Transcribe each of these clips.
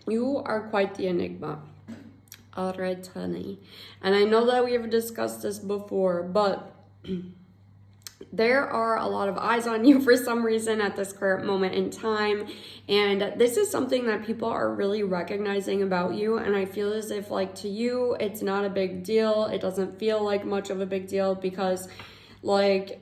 You are quite the enigma. All right, honey. And I know that we have discussed this before, but there are a lot of eyes on you for some reason at this current moment in time. And this is something that people are really recognizing about you. And I feel as if, like, to you, it's not a big deal. It doesn't feel like much of a big deal because, like,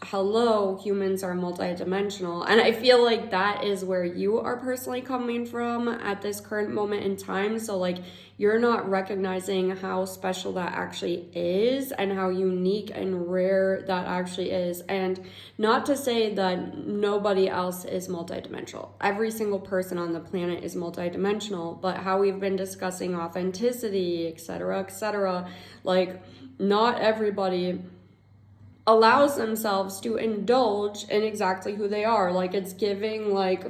hello, humans are multidimensional. And I feel like that is where you are personally coming from at this current moment in time. So, like, you're not recognizing how special that actually is and how unique and rare that actually is. And not to say that nobody else is multidimensional. Every single person on the planet is multidimensional, but how we've been discussing authenticity, etc., like, not everybody allows themselves to indulge in exactly who they are. Like, it's giving, like,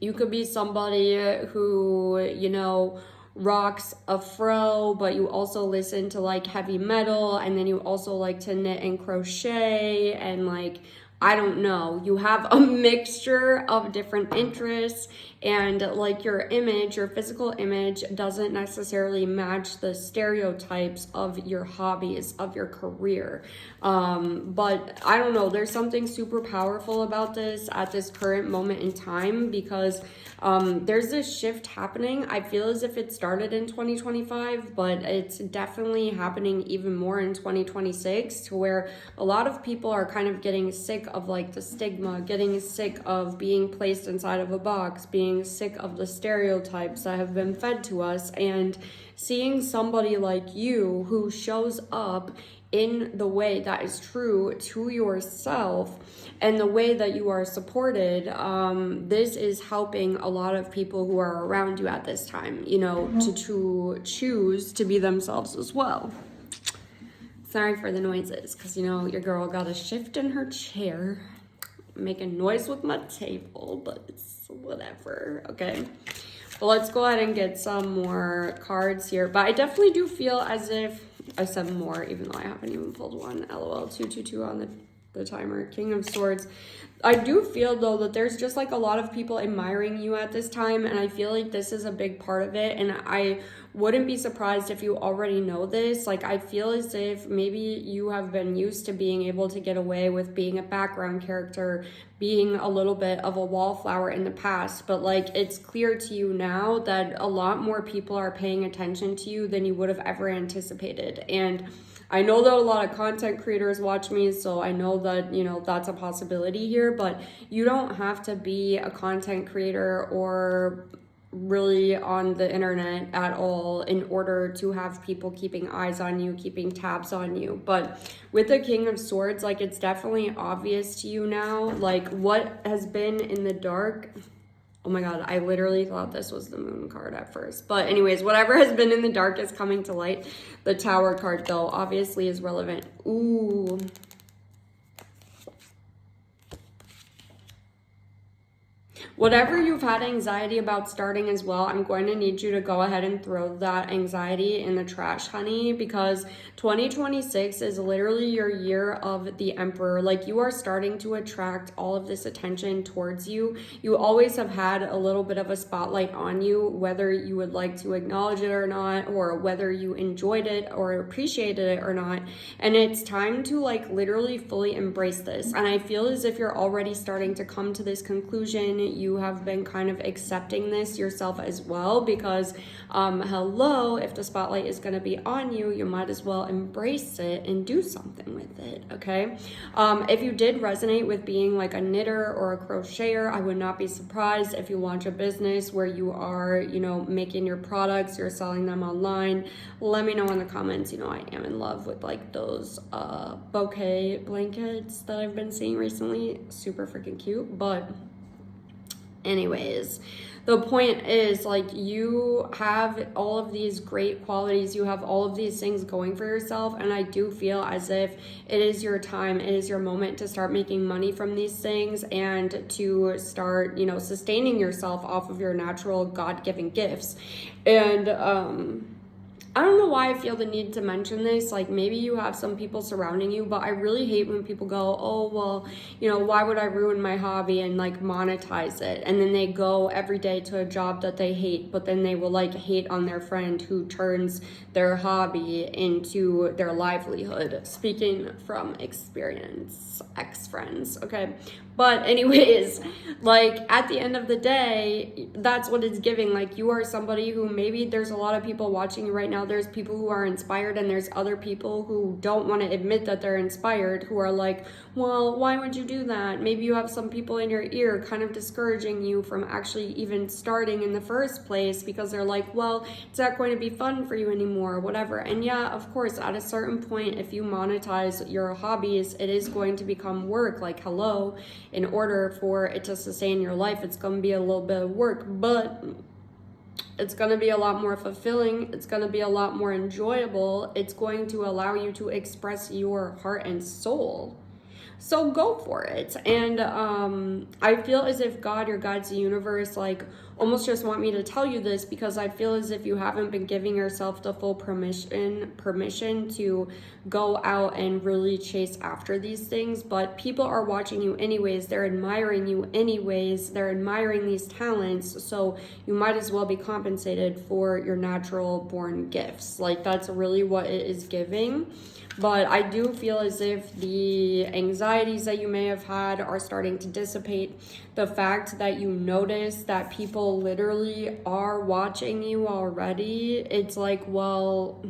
you could be somebody who, you know, rocks a fro, but you also listen to, like, heavy metal, and then you also like to knit and crochet, and, like, I don't know, you have a mixture of different interests, and, like, your image, your physical image doesn't necessarily match the stereotypes of your hobbies, of your career. But I don't know, there's something super powerful about this at this current moment in time, because there's this shift happening. I feel as if it started in 2025, but it's definitely happening even more in 2026, to where a lot of people are kind of getting sick of, like, the stigma, getting sick of being placed inside of a box, being sick of the stereotypes that have been fed to us, and seeing somebody like you who shows up in the way that is true to yourself and the way that you are supported. This is helping a lot of people who are around you at this time, you know, to choose to be themselves as well. Sorry for the noises, because, you know, your girl got a shift in her chair, making noise with my table, but it's whatever, okay? But let's go ahead and get some more cards here. But I definitely do feel as if I said more, even though I haven't even pulled one. LOL, 222 on the timer. King of Swords. I do feel, though, that there's just, like, a lot of people admiring you at this time, and I feel like this is a big part of it, and I wouldn't be surprised if you already know this. Like, I feel as if maybe you have been used to being able to get away with being a background character, being a little bit of a wallflower in the past, but, like, it's clear to you now that a lot more people are paying attention to you than you would have ever anticipated. And I know that a lot of content creators watch me, so I know that, you know, that's a possibility here, but you don't have to be a content creator or really on the internet at all in order to have people keeping eyes on you, keeping tabs on you. But with the King of Swords, like, it's definitely obvious to you now, like, what has been in the dark. Oh my God, I literally thought this was the moon card at first. But anyways, whatever has been in the dark is coming to light. The Tower card, though, obviously is relevant. Ooh. Whatever you've had anxiety about starting as well, I'm going to need you to go ahead and throw that anxiety in the trash, honey, because 2026 is literally your year of the Emperor. Like, you are starting to attract all of this attention towards you. You always have had a little bit of a spotlight on you, whether you would like to acknowledge it or not, or whether you enjoyed it or appreciated it or not. And it's time to, like, literally fully embrace this. And I feel as if you're already starting to come to this conclusion. You have been kind of accepting this yourself as well, because hello, if the spotlight is going to be on you, you might as well embrace it and do something with it, okay? If you did resonate with being like a knitter or a crocheter, I would not be surprised if you launch a business where you are, you know, making your products, you're selling them online. Let me know in the comments. You know, I am in love with, like, those bouquet blankets that I've been seeing recently. Super freaking cute. But anyways, the point is, like, you have all of these great qualities, you have all of these things going for yourself, and I do feel as if it is your time, it is your moment to start making money from these things and to start, you know, sustaining yourself off of your natural God-given gifts. And I don't know why I feel the need to mention this. Like, maybe you have some people surrounding you, but I really hate when people go, oh, well, you know, why would I ruin my hobby and like monetize it? And then they go every day to a job that they hate, but then they will like hate on their friend who turns their hobby into their livelihood. Speaking from experience, ex-friends, okay? But anyways, like at the end of the day, that's what it's giving. Like, you are somebody who, maybe there's a lot of people watching you right now. There's people who are inspired, and there's other people who don't want to admit that they're inspired, who are like, well, why would you do that? Maybe you have some people in your ear kind of discouraging you from actually even starting in the first place, because they're like, well, it's not going to be fun for you anymore, whatever. And yeah, of course, at a certain point, if you monetize your hobbies, it is going to become work. Like, hello, in order for it to sustain your life, it's going to be a little bit of work, but it's going to be a lot more fulfilling. It's going to be a lot more enjoyable. It's going to allow you to express your heart and soul. So go for it. And I feel as if God, your guides, the universe, like almost just want me to tell you this, because I feel as if you haven't been giving yourself the full permission to go out and really chase after these things. But people are watching you anyways. They're admiring you anyways. They're admiring these talents. So you might as well be compensated for your natural born gifts. Like, that's really what it is giving. But I do feel as if the anxieties that you may have had are starting to dissipate. The fact that you notice that people literally are watching you already, it's like, well,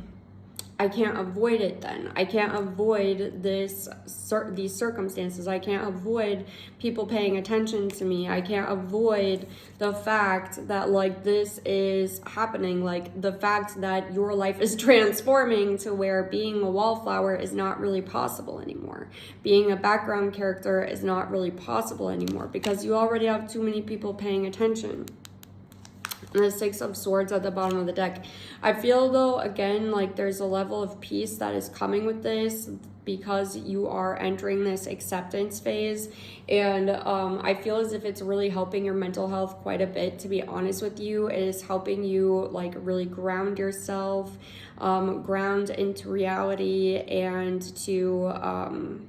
I can't avoid it then. I can't avoid these circumstances. I can't avoid people paying attention to me. I can't avoid the fact that like this is happening. Like the fact that your life is transforming to where being a wallflower is not really possible anymore. Being a background character is not really possible anymore, because you already have too many people paying attention. And the Six of Swords at the bottom of the deck. I feel though, again, like there's a level of peace that is coming with this, because you are entering this acceptance phase. And I feel as if it's really helping your mental health quite a bit, to be honest with you. It is helping you like really ground yourself, ground into reality, and to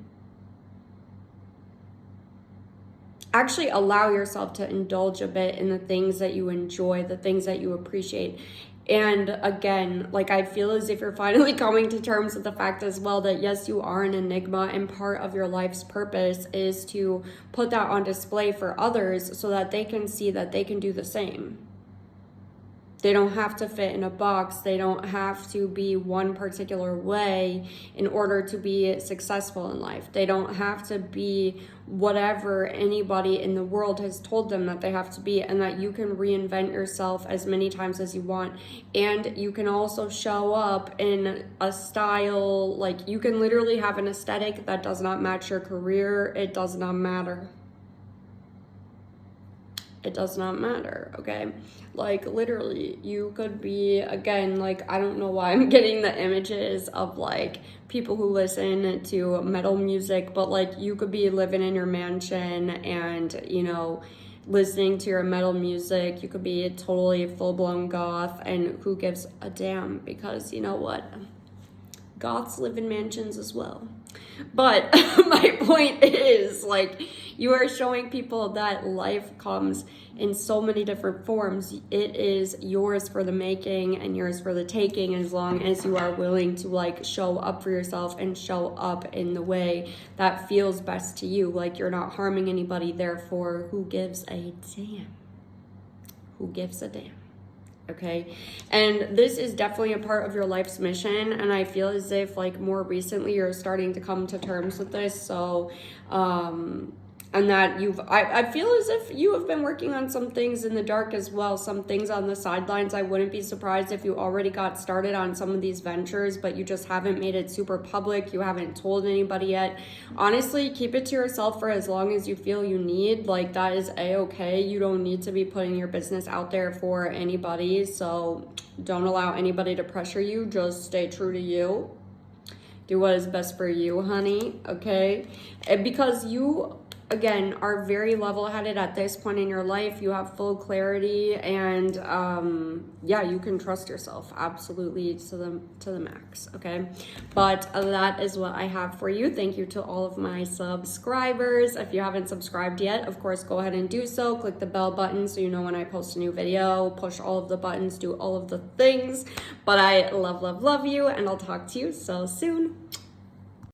actually allow yourself to indulge a bit in the things that you enjoy, the things that you appreciate. And again, like I feel as if you're finally coming to terms with the fact as well that yes, you are an enigma, and part of your life's purpose is to put that on display for others so that they can see that they can do the same. They don't have to fit in a box. They don't have to be one particular way in order to be successful in life. They don't have to be whatever anybody in the world has told them that they have to be, and that you can reinvent yourself as many times as you want. And you can also show up in a style, like you can literally have an aesthetic that does not match your career. It does not matter. It does not matter, okay? Like, literally, you could be, again, like, I don't know why I'm getting the images of, like, people who listen to metal music, but, like, you could be living in your mansion and, you know, listening to your metal music. You could be totally full-blown goth, and who gives a damn? Because, you know what? Goths live in mansions as well. But my point is, like, you are showing people that life comes in so many different forms. It is yours for the making and yours for the taking, as long as you are willing to, like, show up for yourself and show up in the way that feels best to you. Like, you're not harming anybody, therefore, who gives a damn? Who gives a damn? Okay, and this is definitely a part of your life's mission, and I feel as if like more recently you're starting to come to terms with this. So and that I feel as if you have been working on some things in the dark as well, some things on the sidelines. I wouldn't be surprised if you already got started on some of these ventures, but you just haven't made it super public. You haven't told anybody yet. Honestly, keep it to yourself for as long as you feel you need. Like, that is a-okay. You don't need to be putting your business out there for anybody, so don't allow anybody to pressure you. Just stay true to you. Do what is best for you, honey, okay? And because you, again, are very level-headed at this point in your life. You have full clarity, and yeah, you can trust yourself absolutely to the max. Okay, but that is what I have for you. Thank you to all of my subscribers. If you haven't subscribed yet, of course, go ahead and do so. Click the bell button so you know when I post a new video. Push all of the buttons, do all of the things. But I love you, and I'll talk to you so soon.